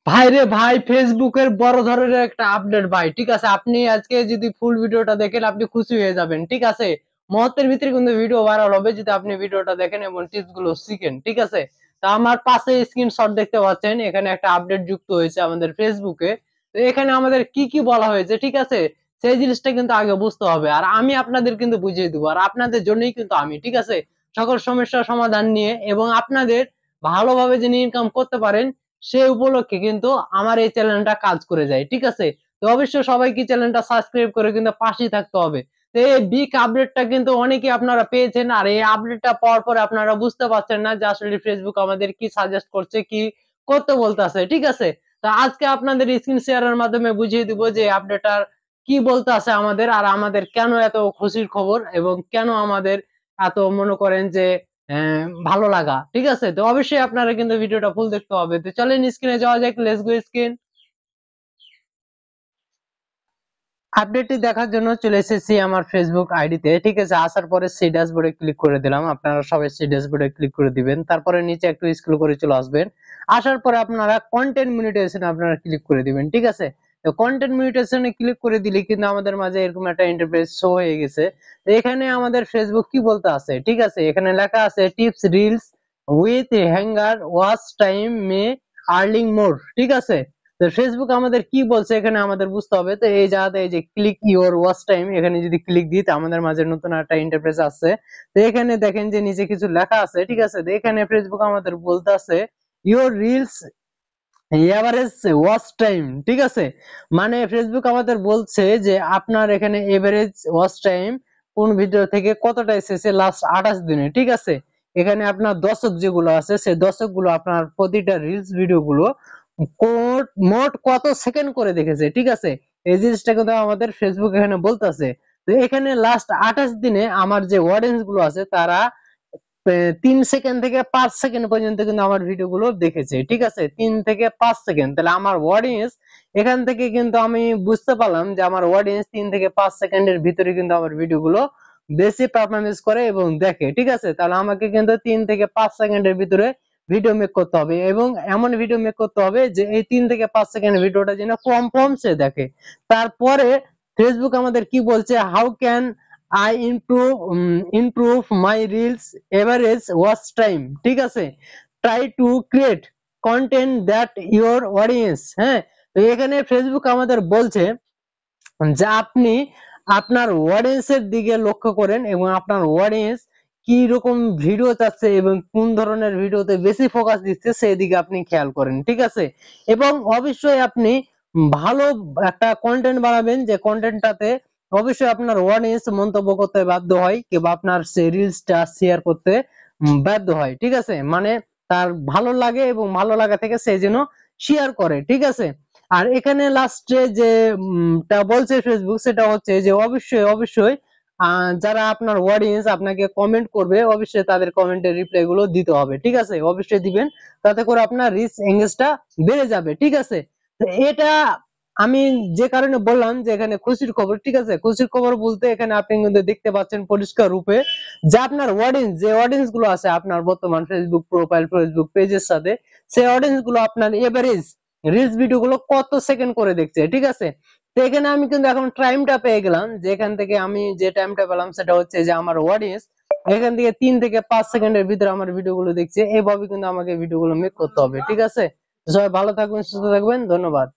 ভাই রে ভাই, ফেসবুকের বড় ধরনের একটা আপডেট ভাই। ঠিক আছে, আপনি আজকে যদি ফুল ভিডিওটা দেখেন আপনি খুশি হয়ে যাবেন। ঠিক আছে, মুহূর্তের ভিতরে কিন্তু ভিডিও ভাইরাল হবে যদি আপনি ভিডিওটা দেখেন এবং টিপস গুলো শিখেন। ঠিক আছে, তা আমার পাশে স্ক্রিনশট দেখতে পাচ্ছেন, এখানে একটা আপডেট যুক্ত হয়েছে আমাদের ফেসবুকে। তো এখানে আমাদের কি কি বলা হয়েছে, ঠিক আছে, সেই জিনিসটা কিন্তু আগে বুঝতে হবে। আর আমি আপনাদের কিন্তু বুঝিয়ে দিব, আর আপনাদের জন্যই কিন্তু আমি, ঠিক আছে, সকল সমস্যার সমাধান নিয়ে এবং আপনাদের ভালোভাবে যিনি ইনকাম করতে পারেন সে উপলক্ষে কিন্তু আমার এই চ্যানেলটা কাজ করে যায়। ঠিক আছে, তো অবশ্যই সবাইকে চ্যানেলটা সাবস্ক্রাইব করে কিন্তু পাশেই থাকতে হবে। তো এই বিগ আপডেটটা কিন্তু অনেকেই আপনারা পেয়েছেন, আর এই আপডেটটা পাওয়ার পরে আপনারা বুঝতে পারছেন না যে আসলে ফেসবুক আমাদের কি সাজেস্ট করছে, কি করতে বলতেছে। ঠিক আছে, তো আজকে আপনাদের স্ক্রিন শেয়ারের মাধ্যমে বুঝিয়ে দিব যে আপডেটটার কি বলতে আছে আমাদের, আর আমাদের কেন এত খুশির খবর এবং কেন আমাদের এত মনে করেন যে ভালো লাগা। ঠিক আছে, তো অবশ্যই আপনারা কিন্তু ভিডিওটা ফুল দেখতে হবে। তো চলেন স্ক্রিনে যাওয়া যাক, লেটস গো স্ক্রিন। আপডেটটি দেখার জন্য চলে এসেছি আমার ফেসবুক আইডিতে। ঠিক আছে, আসার পরে সেই ড্যাশবোর্ডে ক্লিক করে দিলাম। আপনারা সবাই সেই ড্যাশবোর্ডে ক্লিক করে দিবেন, তারপরে নিচে একটু স্ক্রল করে চলে আসবেন। আসার পরে আপনারা কন্টেন্ট মিনিটেশনে আপনারা ক্লিক করে দিবেন। ঠিক আছে, তো কন্টেন্ট মিনিটেশনে ক্লিক করে দিলে কিন্তু আমাদের মাঝে এরকম একটা ইন্টারফেস শো হয়ে গেছে। তো এখানে আমাদের ফেসবুক কি বলতে আছে, ঠিক আছে, এখানে লেখা আছে tips reels with hanger watch time may earning more. ঠিক আছে, তো ফেসবুক আমাদের কি বলছে এখানে আমাদের বুঝতে হবে। তো এই জায়গাতে এই যে ক্লিক ইওর ওয়াচ টাইম, এখানে যদি ক্লিক দিই তাহলে আমাদের মাঝে নতুন একটা ইন্টারফেস আসছে। তো এখানে দেখেন যে নিচে কিছু লেখা আছে। ঠিক আছে, তো এখানে ফেসবুক আমাদের বলতে আছে your reels average watch time. ঠিক আছে, মানে ফেসবুক আমাদের বলছে যে আপনার এখানে এভারেজ ওয়াচ টাইম কোন ভিডিও থেকে কতটা এসেছে লাস্ট 28 দিনে। ঠিক আছে, এখানে আপনার দর্শক যেগুলো আছে সেই দর্শক গুলো আপনার প্রতিটা রিলস ভিডিও গুলো মোট কত সেকেন্ড করে দেখেছে। ঠিক আছে, এই জিনিসটা কিন্তু আমাদের ফেসবুক এখানে বলতেছে। তো এখানে লাস্ট 28 দিনে আমার যে অডিয়েন্স গুলো আছে তারা 3 সেকেন্ড থেকে 5 সেকেন্ড পর্যন্ত কিন্তু আমার ভিডিও গুলো দেখেছে। ঠিক আছে, 3 থেকে 5 সেকেন্ড, তাহলে আমার অডিয়েন্স এখান থেকে কিন্তু আমি বুঝতে পারলাম যে আমার অডিয়েন্স 3 থেকে 5 সেকেন্ডের ভিতরে কিন্তু আমার ভিডিও গুলো বেশি পারফরমেন্স করে এবং দেখে। ঠিক আছে, তাহলে আমাকে কিন্তু 3 থেকে 5 সেকেন্ডের ভিতরে ভিডিও মেক করতে হবে এবং এমন ভিডিও মেক করতে হবে যে এই 3 থেকে 5 সেকেন্ড ভিডিওটা যেন কম সে দেখে। তারপরে ফেসবুক আমাদের কি বলছে, how can I improve my reels average watch time. ঠিক আছে, try to create content that your audience. হ্যাঁ, তো এখানে ফেসবুক আমাদের বলছে যে আপনি আপনার অডিয়েন্সের দিকে লক্ষ্য করেন এবং আপনার অডিয়েন্স কি রকম ভিডিও চাচ্ছে এবং কোন ধরনের ভিডিওতে বেশি ফোকাস দিচ্ছে সেই দিকে আপনি খেয়াল করেন। ঠিক আছে, এবং অবশ্যই আপনি ভালো একটা কন্টেন্ট বানাবেন যে কন্টেন্টটাতে অবশ্যই আপনার অডিয়েন্স মন্তব্য করতে বাধ্য হয় কিংবা আপনার সেই রিলসটা শেয়ার করতে বাধ্য হয়। ঠিক আছে, মানে তার ভালো লাগে এবং ভালো লাগা থেকে সে যেন শেয়ার করে। ঠিক আছে, আর এখানে লাস্টে যে টা বলছে ফেসবুক সেটা হচ্ছে যে অবশ্যই যারা আপনার অডিয়েন্স আপনাকে কমেন্ট করবে অবশ্যই তাদের কমেন্টের রিপ্লাই গুলো দিতে হবে। ঠিক আছে, অবশ্যই দিবেন, তাতে করে আপনার রিচ এঙ্গেজটা বেড়ে যাবে। ঠিক আছে, তো এটা আমি যে কারণে বললাম যে এখানে খুশির খবর। ঠিক আছে, খুশির খবর বলতে এখানে আপনি কিন্তু দেখতে পাচ্ছেন পরিষ্কার রূপে যে আপনার অডিয়েন্স যে অডিয়েন্স গুলো আছে আপনার বর্তমান ফেসবুক প্রোফাইল ফেসবুক পেজের সাথে, সেই অডিয়েন্স গুলো আপনার এভারেজ রিলস ভিডিও গুলো কত সেকেন্ড করে দেখছে। ঠিক আছে, তো এখানে আমি কিন্তু এখন টাইমটা পেয়ে গেলাম, যে এখান থেকে আমি যে টাইমটা পেলাম সেটা হচ্ছে যে আমার অডিয়েন্স এখান থেকে 3 থেকে 5 সেকেন্ডের ভিতরে আমার ভিডিও গুলো দেখছে। এইভাবে কিন্তু আমাকে ভিডিও গুলো মেক করতে হবে। ঠিক আছে, সবাই ভালো থাকবেন, সুস্থ থাকবেন, ধন্যবাদ।